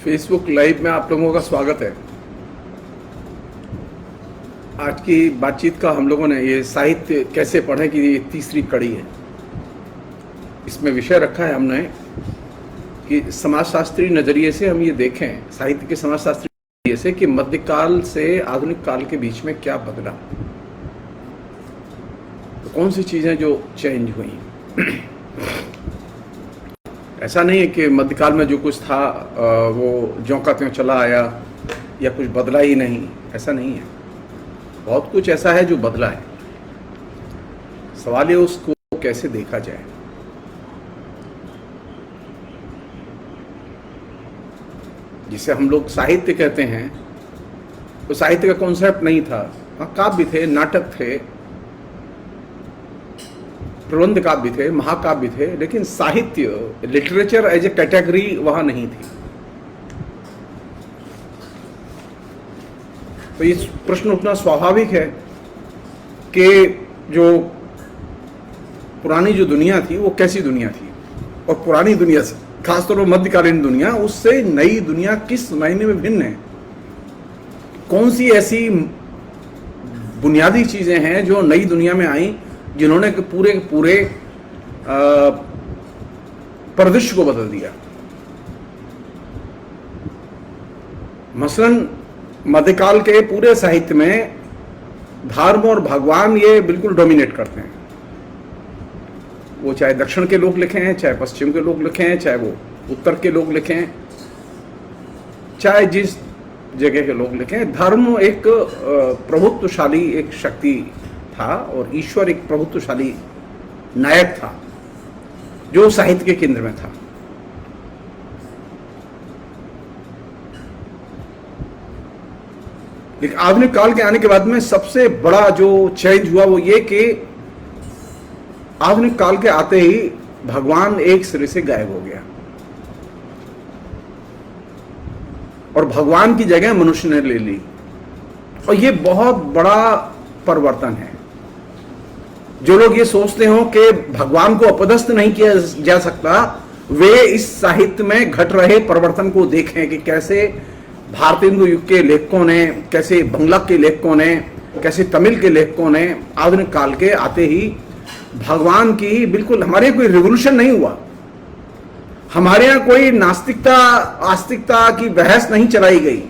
Facebook live में आप लोगों का स्वागत है। आज की बातचीत का हम लोगों ने ये साहित्य कैसे पढ़ें कि ये तीसरी कड़ी है। इसमें विषय रखा है हमने कि समाजशास्त्री नज़रिए से हम ये देखें, साहित्य के समाजशास्त्री नज़रिए से, कि मध्यकाल से आधुनिक काल के बीच में क्या बदला, तो कौन सी चीज़ें जो चेंज हुई। ऐसा नहीं है कि मध्यकाल में जो कुछ था वो ज्यों का त्यों चला आया या कुछ बदला ही नहीं, ऐसा नहीं है। बहुत कुछ ऐसा है जो बदला है। सवाल ये उसको कैसे देखा जाए। जिसे हम लोग साहित्य कहते हैं, तो साहित्य का कॉन्सेप्ट नहीं था। हाँ, काव्य थे, नाटक थे, प्रबंध काव्य थे, महाकाव्य थे, लेकिन साहित्य, लिटरेचर एज ए कैटेगरी वहां नहीं थी। तो ये प्रश्न उठना स्वाभाविक है कि जो पुरानी जो दुनिया थी वो कैसी दुनिया थी, और पुरानी दुनिया से खासतौर पर मध्यकालीन दुनिया, उससे नई दुनिया किस मायने में भिन्न है। कौन सी ऐसी बुनियादी चीजें हैं जो नई दुनिया में आई, जिन्होंने पूरे पूरे परिदृश्य को बदल दिया। मसलन मध्यकाल के पूरे साहित्य में धर्म और भगवान ये बिल्कुल डोमिनेट करते हैं। वो चाहे दक्षिण के लोग लिखे हैं, चाहे पश्चिम के लोग लिखे हैं, चाहे वो उत्तर के लोग लिखे हैं, चाहे जिस जगह के लोग लिखे हैं, धर्म एक प्रभुत्वशाली एक शक्ति था और ईश्वर एक प्रभुत्वशाली नायक था जो साहित्य के केंद्र में था। लेकिन आधुनिक काल के आने के बाद में सबसे बड़ा जो चेंज हुआ वो ये कि आधुनिक काल के आते ही भगवान एक सिरे से गायब हो गया और भगवान की जगह मनुष्य ने ले ली। और ये बहुत बड़ा परिवर्तन है। जो लोग ये सोचते हो कि भगवान को अपदस्थ नहीं किया जा सकता, वे इस साहित्य में घट रहे परिवर्तन को देखें कि कैसे भारतीय हिंदू युग के लेखकों ने, कैसे बंगला के लेखकों ने, कैसे तमिल के लेखकों ने आधुनिक काल के आते ही भगवान की बिल्कुल, हमारे यहाँ कोई रिवोल्यूशन नहीं हुआ, हमारे यहाँ कोई नास्तिकता आस्तिकता की बहस नहीं चलाई गई,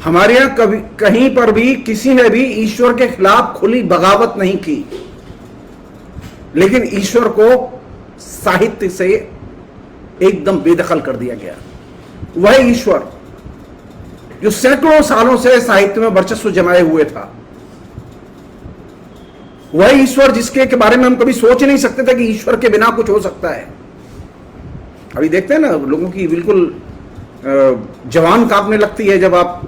हमारे यहाँ कभी कहीं पर भी किसी ने भी ईश्वर के खिलाफ खुली बगावत नहीं की। लेकिन ईश्वर को साहित्य से एकदम बेदखल कर दिया गया। वह ईश्वर जो सैकड़ों सालों से साहित्य में वर्चस्व जमाए हुए था, वह ईश्वर जिसके के बारे में हम कभी सोच नहीं सकते थे कि ईश्वर के बिना कुछ हो सकता है। अभी देखते हैं ना, लोगों की बिल्कुल जवान कांपने लगती है जब आप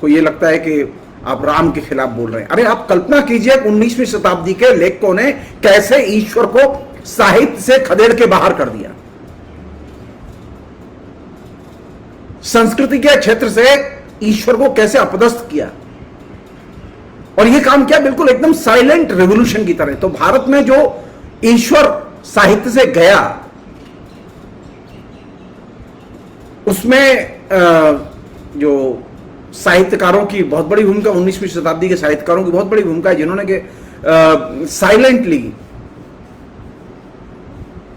को ये लगता है कि आप राम के खिलाफ बोल रहे हैं। अरे आप कल्पना कीजिए 19वीं शताब्दी के लेखकों ने कैसे ईश्वर को साहित्य से खदेड़ के बाहर कर दिया, संस्कृति के क्षेत्र से ईश्वर को कैसे अपदस्थ किया। और यह काम किया बिल्कुल एकदम साइलेंट रेवोल्यूशन की तरह। तो भारत में जो ईश्वर साहित्य से गया, उसमें जो साहित्यकारों की बहुत बड़ी भूमिका, 19वीं शताब्दी के साहित्यकारों की बहुत बड़ी भूमिका है, जिन्होंने के साइलेंटली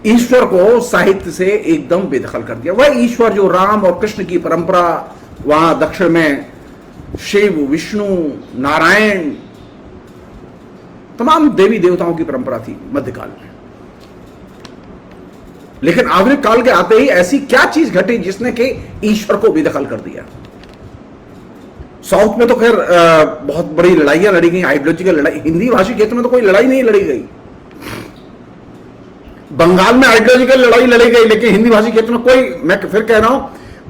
ईश्वर को साहित्य से एकदम बेदखल कर दिया। वह ईश्वर जो राम और कृष्ण की परंपरा, वहां दक्षिण में शिव, विष्णु, नारायण, तमाम देवी देवताओं की परंपरा थी मध्यकाल में। लेकिन आधुनिक काल के आते ही ऐसी क्या चीज घटी जिसने कि ईश्वर को बेदखल कर दिया। साउथ में तो खैर बहुत बड़ी लड़ाइयां लड़ी गई, आइडियोलॉजिकल लड़ाई। हिंदी भाषी क्षेत्र में तो कोई लड़ाई नहीं लड़ी गई। बंगाल में आइडियोलॉजिकल लड़ाई लड़ी गई, लेकिन हिंदी भाषी क्षेत्र में कोई, मैं फिर कह रहा हूं,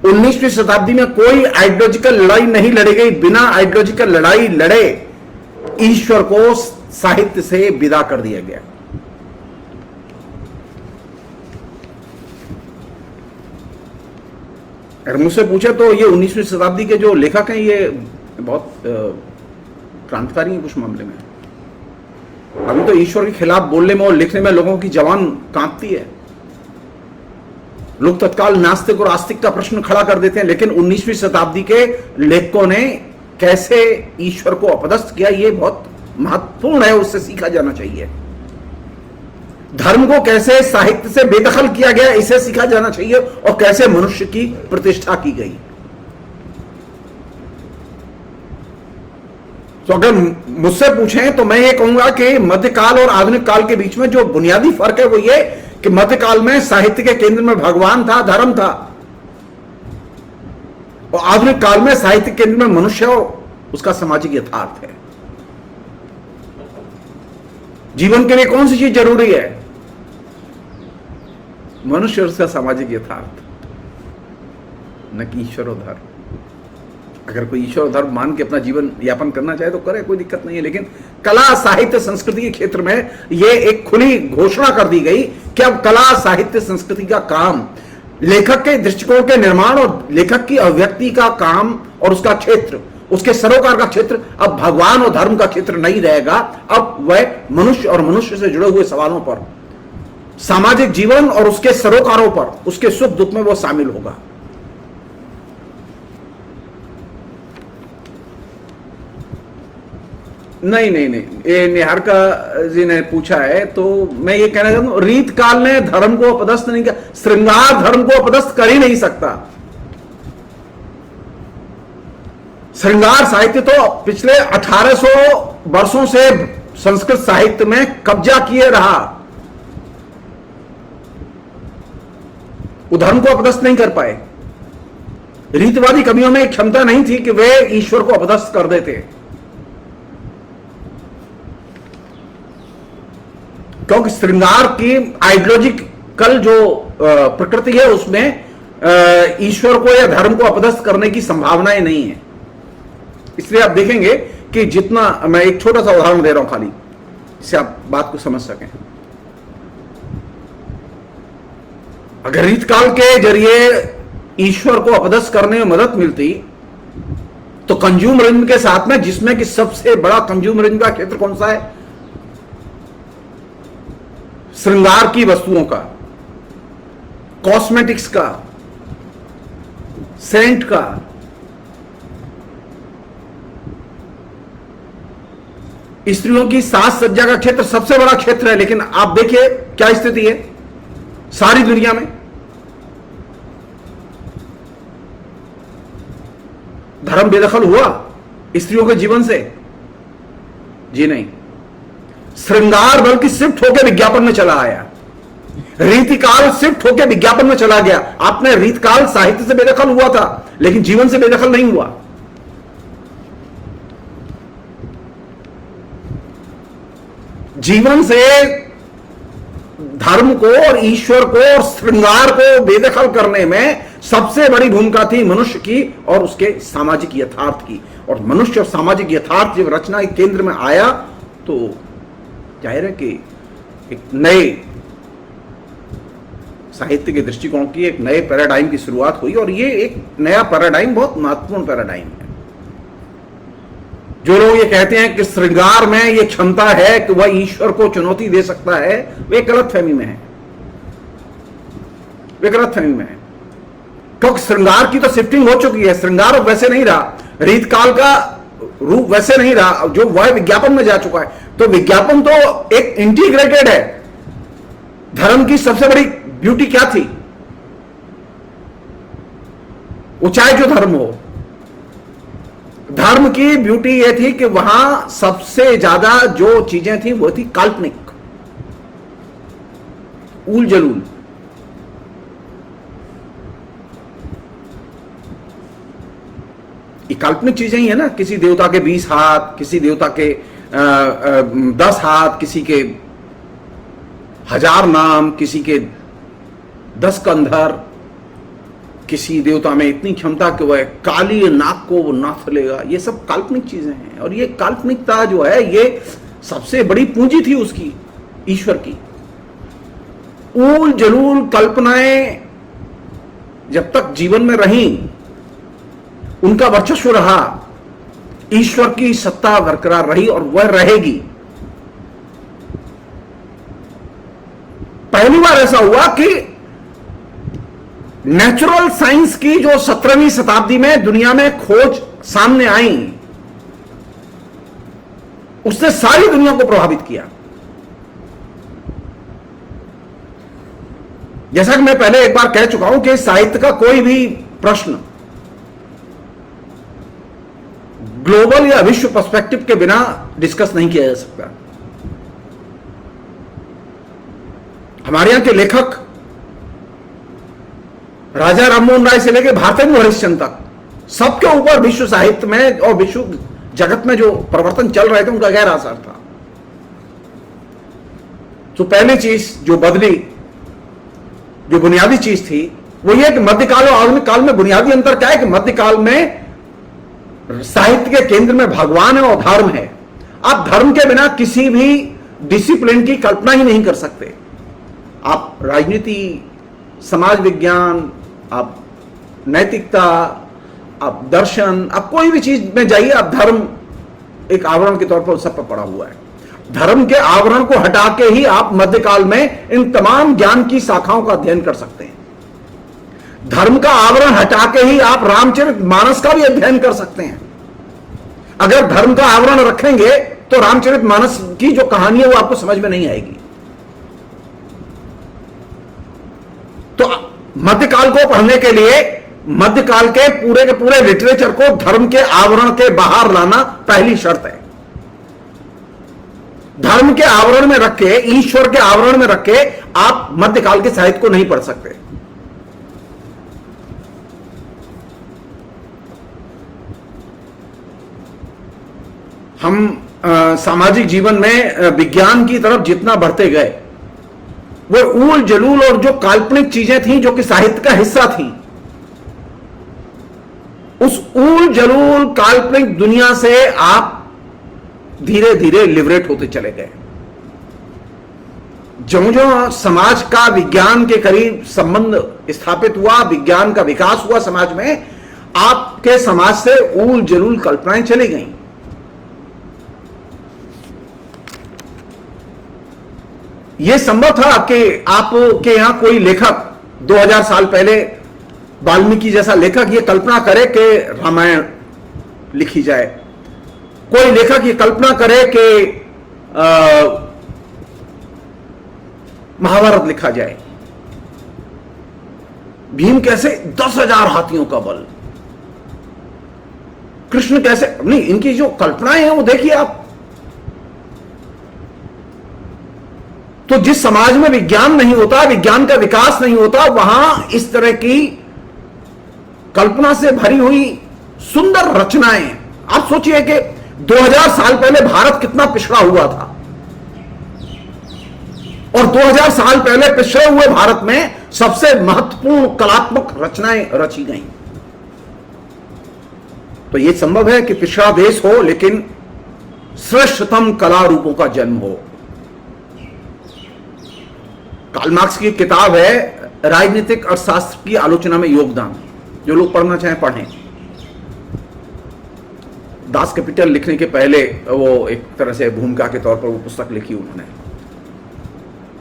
19वीं शताब्दी में कोई आइडियोलॉजिकल लड़ाई नहीं लड़ी गई। बिना आइडियोलॉजिकल लड़ाई लड़े ईश्वर को साहित्य से विदा कर दिया गया। अगर मुझसे पूछे तो ये 19वीं शताब्दी के जो लेखक हैं, ये बहुत क्रांतिकारी हैं कुछ मामले में। अभी तो ईश्वर के खिलाफ बोलने में और लिखने में लोगों की जबान कांपती है। लोग तत्काल नास्तिक और आस्तिक का प्रश्न खड़ा कर देते हैं, लेकिन 19वीं शताब्दी के लेखकों ने कैसे ईश्वर को अपदस्थ किया, यह बहुत महत्वपूर्ण है, उससे सीखा जाना चाहिए। धर्म को कैसे साहित्य से बेदखल किया गया, इसे सीखा जाना चाहिए, और कैसे मनुष्य की प्रतिष्ठा की गई। तो अगर मुझसे पूछें तो मैं ये कहूंगा कि मध्यकाल और आधुनिक काल के बीच में जो बुनियादी फर्क है वो ये कि मध्यकाल में साहित्य के केंद्र में भगवान था, धर्म था, और आधुनिक काल में साहित्य के केंद्र में मनुष्य और उसका सामाजिक यथार्थ है। जीवन के लिए कौन सी चीज जरूरी है? मनुष्य और उसका सामाजिक यथार्थ, न कि ईश्वर और धर्म। अगर कोई ईश्वर और धर्म मान के अपना जीवन यापन करना चाहे तो करे, कोई दिक्कत नहीं है, लेकिन कला साहित्य संस्कृति के क्षेत्र में यह एक खुली घोषणा कर दी गई कि अब कला साहित्य संस्कृति का काम, लेखक के दृष्टिकोण के निर्माण और लेखक की अभिव्यक्ति का काम और उसका क्षेत्र, उसके सरोकार का क्षेत्र अब भगवान और धर्म का क्षेत्र नहीं रहेगा। अब वह मनुष्य और मनुष्य से जुड़े हुए सवालों पर, सामाजिक जीवन और उसके सरोकारों पर, उसके सुख दुख में वो शामिल होगा। नहीं, ये निहारिका जी ने पूछा है, तो मैं ये कहना चाहता हूं, रीत काल ने धर्म को अपदस्थ नहीं किया, श्रृंगार धर्म को अपदस्थ कर ही नहीं सकता। श्रृंगार साहित्य तो पिछले 1800 वर्षों से संस्कृत साहित्य में कब्जा किए रहा, वो धर्म को अपदस्थ नहीं कर पाए। रीतवादी कवियों में एक क्षमता नहीं थी कि वे ईश्वर को अपदस्थ कर देते, क्योंकि श्रृंगार की आइडियोलॉजिकल जो प्रकृति है उसमें ईश्वर को या धर्म को अपदस्थ करने की संभावनाएं नहीं है। इसलिए आप देखेंगे कि जितना, मैं एक छोटा सा उदाहरण दे रहा हूं खाली, इससे आप बात को समझ सकें। अगर रीतकाल के जरिए ईश्वर को अपदस्थ करने में मदद मिलती तो कंज्यूमरिज्म के साथ में, जिसमें कि सबसे बड़ा कंज्यूमरिज्म का क्षेत्र कौन सा है? श्रृंगार की वस्तुओं का, कॉस्मेटिक्स का, सेंट का, स्त्रियों की साज सज्जा का क्षेत्र सबसे बड़ा क्षेत्र है। लेकिन आप देखिए क्या स्थिति है सारी दुनिया में। धर्म बेदखल हुआ स्त्रियों के जीवन से? जी नहीं, श्रृंगार बल्कि शिफ्ट होकर विज्ञापन में चला आया, रीतिकाल शिफ्ट होकर विज्ञापन में चला गया। आपने रीतकाल साहित्य से बेदखल हुआ था, लेकिन जीवन से बेदखल नहीं हुआ। जीवन से धर्म को और ईश्वर को और श्रृंगार को बेदखल करने में सबसे बड़ी भूमिका थी मनुष्य की और उसके सामाजिक यथार्थ की। और मनुष्य और सामाजिक यथार्थ जब रचना के केंद्र में आया तो जाहिर है कि एक नए साहित्य के दृष्टिकोण की, एक नए पैराडाइम की शुरुआत हुई। और ये एक नया पैराडाइम बहुत महत्वपूर्ण पैराडाइम है। जो लोग ये कहते हैं कि श्रृंगार में ये क्षमता है कि वह ईश्वर को चुनौती दे सकता है, वे गलतफहमी में है, वे गलतफहमी में है। क्योंकि श्रृंगार की तो शिफ्टिंग हो चुकी है, श्रृंगार अब वैसे नहीं रहा, रीतकाल का रूप वैसे नहीं रहा, जो वह विज्ञापन में जा चुका है। तो विज्ञापन तो एक इंटीग्रेटेड है। धर्म की सबसे बड़ी ब्यूटी क्या थी? वो चाहे जो धर्म हो, धर्म की ब्यूटी यह थी कि वहां सबसे ज्यादा जो चीजें थी वो थी काल्पनिक, ऊल जलूल। ये काल्पनिक चीजें ही है ना, किसी देवता के 20 हाथ, किसी देवता के 10 हाथ, किसी के 1000 नाम, किसी के 10 कंधर, किसी देवता में इतनी क्षमता कि वह काली नाक को वो नाथ लेगा। ये सब काल्पनिक चीजें हैं। और ये काल्पनिकता जो है ये सबसे बड़ी पूंजी थी उसकी, ईश्वर की। ऊल जलूल कल्पनाएं जब तक जीवन में रहीं, उनका वर्चस्व रहा, ईश्वर की सत्ता बरकरार रही और वह रहेगी। पहली बार ऐसा हुआ कि नेचुरल साइंस की जो 17वीं शताब्दी में दुनिया में खोज सामने आई, उसने सारी दुनिया को प्रभावित किया। जैसा कि मैं पहले एक बार कह चुका हूं कि साहित्य का कोई भी प्रश्न ग्लोबल या विश्व पर्सपेक्टिव के बिना डिस्कस नहीं किया जा सकता। हमारे यहां के लेखक राजा राममोहन राय से लेकर भारतेंदु हरिश्चंद्र तक, सबके ऊपर विश्व साहित्य में और विश्व जगत में जो परिवर्तन चल रहे थे उनका गहरा असर था। तो पहली चीज जो बदली, जो बुनियादी चीज थी, वो ये कि मध्यकाल और आधुनिक काल में बुनियादी अंतर क्या है कि मध्यकाल में साहित्य के केंद्र में भगवान है और धर्म है। आप धर्म के बिना किसी भी डिसिप्लिन की कल्पना ही नहीं कर सकते। आप राजनीति, समाज विज्ञान, आप नैतिकता, आप दर्शन, आप कोई भी चीज में जाइए, आप धर्म एक आवरण के तौर पर सब पर पड़ा हुआ है। धर्म के आवरण को हटा के ही आप मध्यकाल में इन तमाम ज्ञान की शाखाओं का अध्ययन कर सकते हैं। धर्म का आवरण हटा के ही आप रामचरितमानस का भी अध्ययन कर सकते हैं। अगर धर्म का आवरण रखेंगे तो रामचरितमानस की जो कहानी है वो आपको समझ में नहीं आएगी। तो मध्यकाल को पढ़ने के लिए मध्यकाल के पूरे लिटरेचर को धर्म के आवरण के बाहर लाना पहली शर्त है। धर्म के आवरण में रख के, ईश्वर के आवरण में रख के आप मध्यकाल के साहित्य को नहीं पढ़ सकते। हम सामाजिक जीवन में विज्ञान की तरफ जितना बढ़ते गए, वो ऊल जलूल और जो काल्पनिक चीजें थी जो कि साहित्य का हिस्सा थी, उस ऊल जलूल काल्पनिक दुनिया से आप धीरे धीरे लिबरेट होते चले गए। जो जो समाज का विज्ञान के करीब संबंध स्थापित हुआ, विज्ञान का विकास हुआ समाज में, आपके समाज से ऊल जलूल कल्पनाएं चली गईं। यह संभव था कि आपके यहां कोई लेखक 2000 साल पहले वाल्मीकि जैसा लेखक यह कल्पना करे कि रामायण लिखी जाए, कोई लेखक ये कल्पना करे कि महाभारत लिखा जाए। भीम कैसे 10,000 हाथियों का बल, कृष्ण कैसे, नहीं, इनकी जो कल्पनाएं हैं वो देखिए आप। तो जिस समाज में विज्ञान नहीं होता, विज्ञान का विकास नहीं होता, वहां इस तरह की कल्पना से भरी हुई सुंदर रचनाएं। आप सोचिए कि 2000 साल पहले भारत कितना पिछड़ा हुआ था, और 2000 साल पहले पिछड़े हुए भारत में सबसे महत्वपूर्ण कलात्मक रचनाएं रची गईं। तो यह संभव है कि पिछड़ा देश हो लेकिन श्रेष्ठतम कला रूपों का जन्म हो। कार्ल मार्क्स की किताब है राजनीतिक अर्थशास्त्र की आलोचना में योगदान, जो लोग पढ़ना चाहें पढ़ें। दास कैपिटल लिखने के पहले वो एक तरह से भूमिका के तौर पर वो पुस्तक लिखी उन्होंने।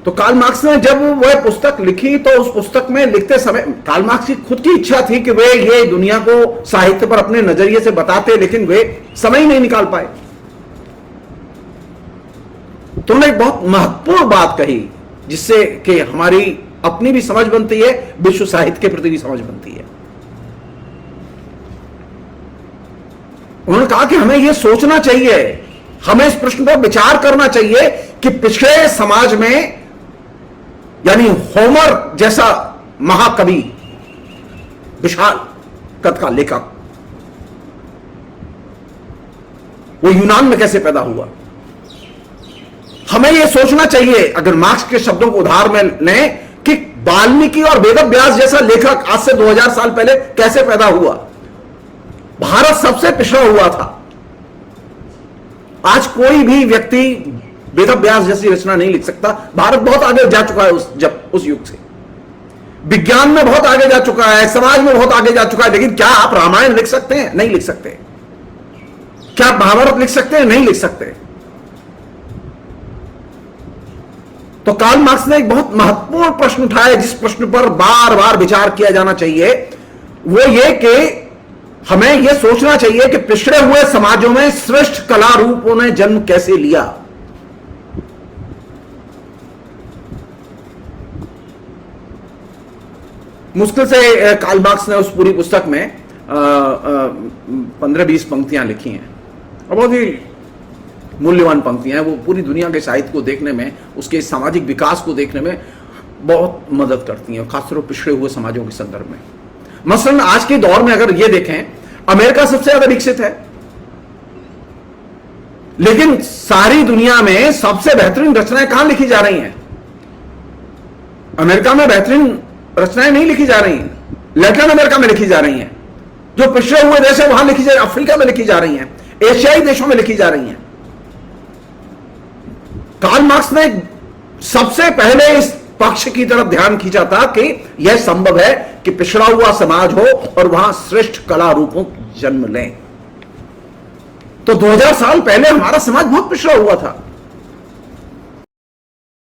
तो कार्ल मार्क्स ने जब वह पुस्तक लिखी तो उस पुस्तक में लिखते समय कार्ल मार्क्स की खुद की इच्छा थी कि वे ये दुनिया को साहित्य पर अपने नजरिए से बताते, लेकिन वे समय ही नहीं निकाल पाए। तो उन्होंने एक बहुत महत्वपूर्ण बात कही जिससे कि हमारी अपनी भी समझ बनती है, विश्व साहित्य के प्रति भी समझ बनती है। उन्होंने कहा कि हमें यह सोचना चाहिए, हमें इस प्रश्न पर विचार करना चाहिए कि पिछड़े समाज में, यानी होमर जैसा महाकवि, विशाल कद का लेखक, वो यूनान में कैसे पैदा हुआ। हमें यह सोचना चाहिए, अगर मार्क्स के शब्दों को उधार में लें, कि वाल्मीकि और वेदव्यास जैसा लेखक आज से 2000 साल पहले कैसे पैदा हुआ। भारत सबसे पिछड़ा हुआ था। आज कोई भी व्यक्ति वेदव्यास जैसी रचना नहीं लिख सकता। भारत बहुत आगे जा चुका है उस युग से, विज्ञान में बहुत आगे जा चुका है, समाज में बहुत आगे जा चुका है। लेकिन क्या आप रामायण लिख सकते हैं? नहीं लिख सकते। क्या आप महाभारत लिख सकते हैं? नहीं लिख सकते। तो तो कार्ल मार्क्स ने एक बहुत महत्वपूर्ण प्रश्न उठाया, जिस प्रश्न पर बार बार विचार किया जाना चाहिए, वो ये कि हमें यह सोचना चाहिए कि पिछड़े हुए समाजों में श्रेष्ठ कला रूपों ने जन्म कैसे लिया। मुश्किल से कार्ल मार्क्स ने उस पूरी पुस्तक में 15-20 पंक्तियां लिखी हैं और बहुत ही मूल्यवान पंक्तियां हैं। वो पूरी दुनिया के साहित्य को देखने में, उसके सामाजिक विकास को देखने में बहुत मदद करती हैं, खासतौर पर पिछड़े हुए समाजों के संदर्भ में। मसलन आज के दौर में अगर ये देखें, अमेरिका सबसे ज्यादा विकसित है, लेकिन सारी दुनिया में सबसे बेहतरीन रचनाएं कहां लिखी जा रही हैं? अमेरिका में बेहतरीन रचनाएं नहीं लिखी जा रही हैं, लैटिन अमेरिका में लिखी जा रही हैं। जो पिछड़े हुए देश है वहां लिखी जा रही, अफ्रीका में लिखी जा रही हैं, एशियाई देशों में लिखी जा रही हैं। कार्ल मार्क्स ने सबसे पहले इस पक्ष की तरफ ध्यान खींचा था कि यह संभव है कि पिछड़ा हुआ समाज हो और वहां श्रेष्ठ कला रूपों जन्म लें। तो 2000 साल पहले हमारा समाज बहुत पिछड़ा हुआ था।